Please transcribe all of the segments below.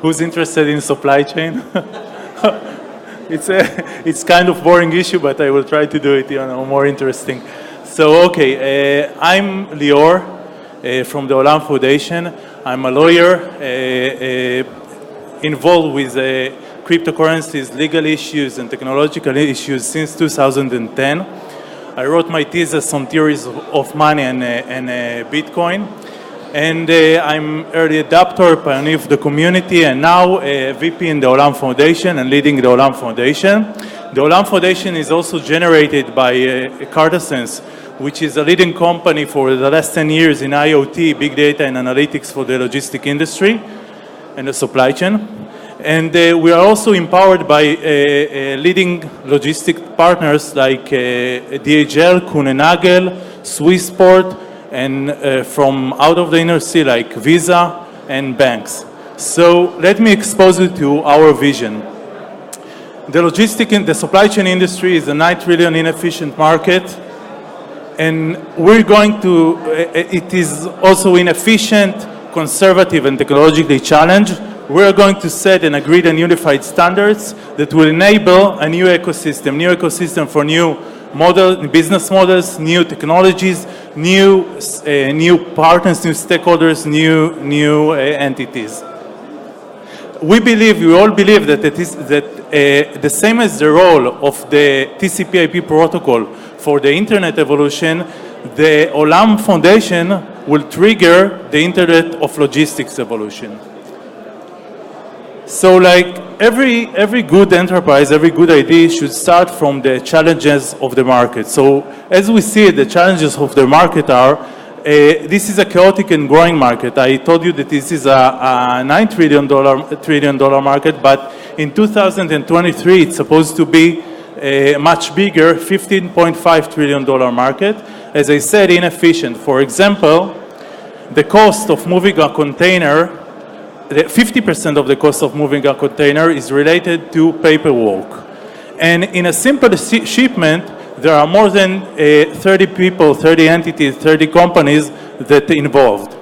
Who's interested in supply chain? It's kind of boring issue, but I will try to do it, more interesting. So, okay, I'm Lior from the Olam Foundation. I'm a lawyer involved with cryptocurrencies, legal issues, and technological issues since 2010. I wrote my thesis on theories of money and Bitcoin. And I'm early adopter, pioneer of the community, and now a VP in the Olam Foundation and leading the Olam Foundation. The Olam Foundation is also generated by Cartasense, which is a leading company for the last 10 years in IoT, big data, and analytics for the logistic industry and the supply chain. And we are also empowered by leading logistic partners like DHL, Kuehne+Nagel, Swissport, and from out of the inner sea like Visa and banks. So let me expose you to our vision. The supply chain industry is a $9 trillion inefficient market, and we're going to, it is also inefficient, conservative, and technologically challenged. We're going to set and agreed and unified standards that will enable a new ecosystem for new business models, new technologies, new partners, new stakeholders, new entities. We all believe that the same as the role of the TCP/IP protocol for the internet evolution, the Olam Foundation will trigger the Internet of Logistics evolution. So like every good enterprise, every good idea should start from the challenges of the market. So as we see it, the challenges of the market are, this is a chaotic and growing market. I told you that this is a $9 trillion market, but in 2023 it's supposed to be a much bigger $15.5 trillion market. As I said, inefficient. For example, the cost of moving a container, 50% of the cost of moving a container is related to paperwork. And in a simple shipment, there are more than 30 people, 30 entities, 30 companies that are involved.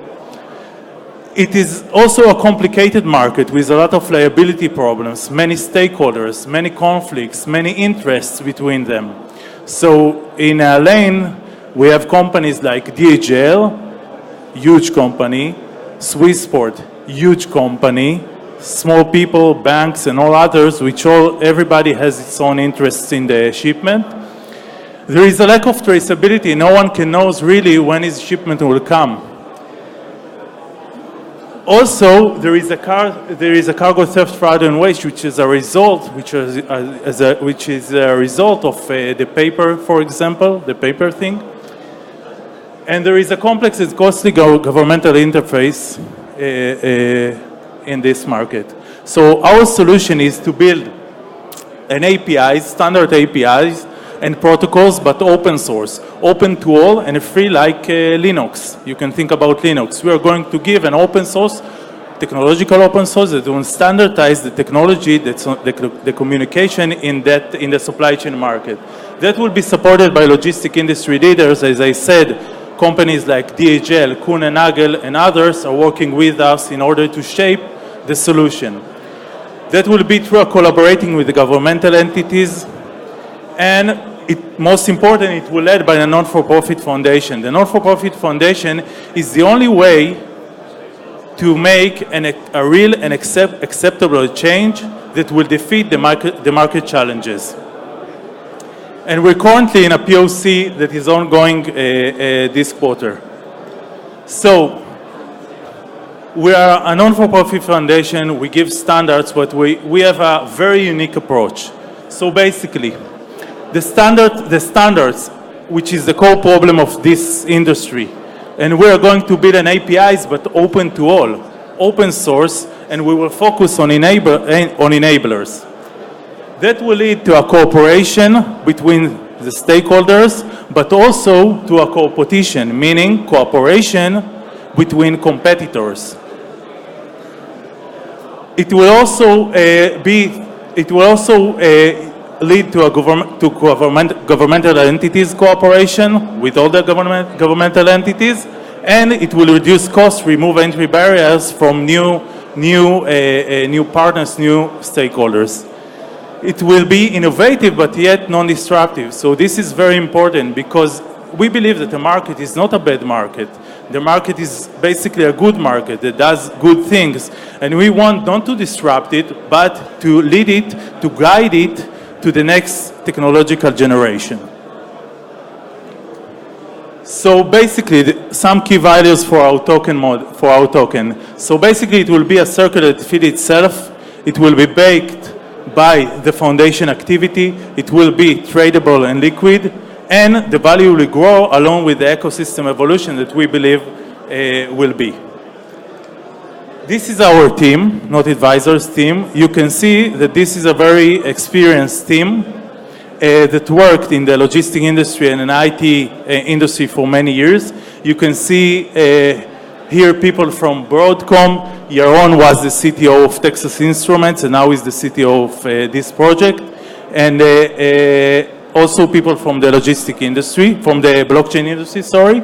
It is also a complicated market with a lot of liability problems, many stakeholders, many conflicts, many interests between them. So in a lane, we have companies like DHL, huge company, Swissport, huge company, small people, banks, and all others, everybody has its own interests in the shipment. There is a lack of traceability. No one can know really when his shipment will come. Also, there is a cargo theft, fraud, and waste, which is a result, of the paper, for example, the paper thing. And there is a complex and costly governmental interface in this market. So our solution is to build an APIs, standard APIs and protocols, but open source, open to all and free like Linux. You can think about Linux. We are going to give an open source, technological open source that will standardize the technology, the communication in the supply chain market. That will be supported by logistic industry leaders. As I said, companies like DHL, Kuehne+Nagel, and others are working with us in order to shape the solution. That will be through collaborating with the governmental entities, and most important, it will be led by a non-for-profit foundation. The non-for-profit foundation is the only way to make a real and acceptable change that will defeat the market challenges. And we're currently in a POC that is ongoing this quarter. So we are a non-for-profit foundation. We give standards, but we have a very unique approach. So basically, the standards, which is the core problem of this industry, and we are going to build an APIs, but open to all, open source, and we will focus on enablers. That will lead to a cooperation between the stakeholders, but also to a competition, meaning cooperation between competitors. It will also lead to governmental entities cooperation with all the governmental entities, and it will reduce costs, remove entry barriers from new new partners, new stakeholders. It will be innovative but yet non-disruptive. So this is very important because we believe that the market is not a bad market. The market is basically a good market that does good things. And we want not to disrupt it, but to lead it, to guide it to the next technological generation. So basically, some key values for our token. So basically, it will be a circle that feeds itself. It will be baked by the foundation activity. It will be tradable and liquid, and the value will grow along with the ecosystem evolution that we believe will be. This is our team, not advisors team. You can see that this is a very experienced team that worked in the logistic industry and in IT industry for many years. You can see here people from Broadcom. Yaron was the CTO of Texas Instruments and now is the CTO of this project. And also people from the logistic industry, from the blockchain industry, sorry.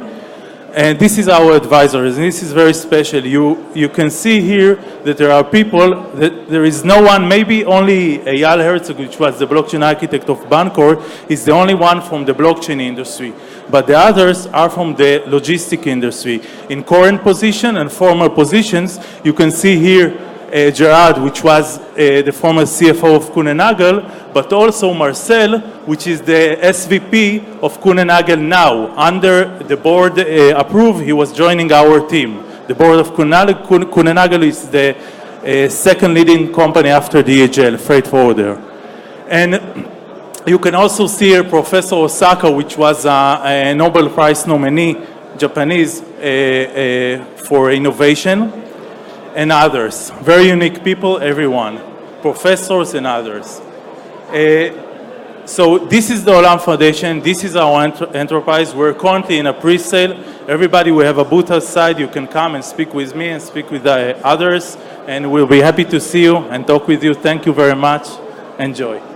And this is our advisors, and this is very special. You can see here that there are people, that there is no one, maybe only Eyal Herzog, which was the blockchain architect of Bancor, is the only one from the blockchain industry. But the others are from the logistic industry. In current position and former positions, you can see here Gerard, which was the former CFO of Kuhn & Nagel, but also Marcel, which is the SVP of Kuhn & Nagel now. Under the board approve, he was joining our team. The board of Kuhn & Nagel is the second leading company after DHL, freight forwarder. And you can also see here Professor Osaka, which was a Nobel Prize nominee, Japanese, for innovation. And others, very unique people, everyone, professors and others. So this is the Olam Foundation, this is our enterprise. We're currently in a pre-sale. Everybody, we have a booth outside. You can come and speak with me and speak with the others, and we'll be happy to see you and talk with you. Thank you very much. Enjoy.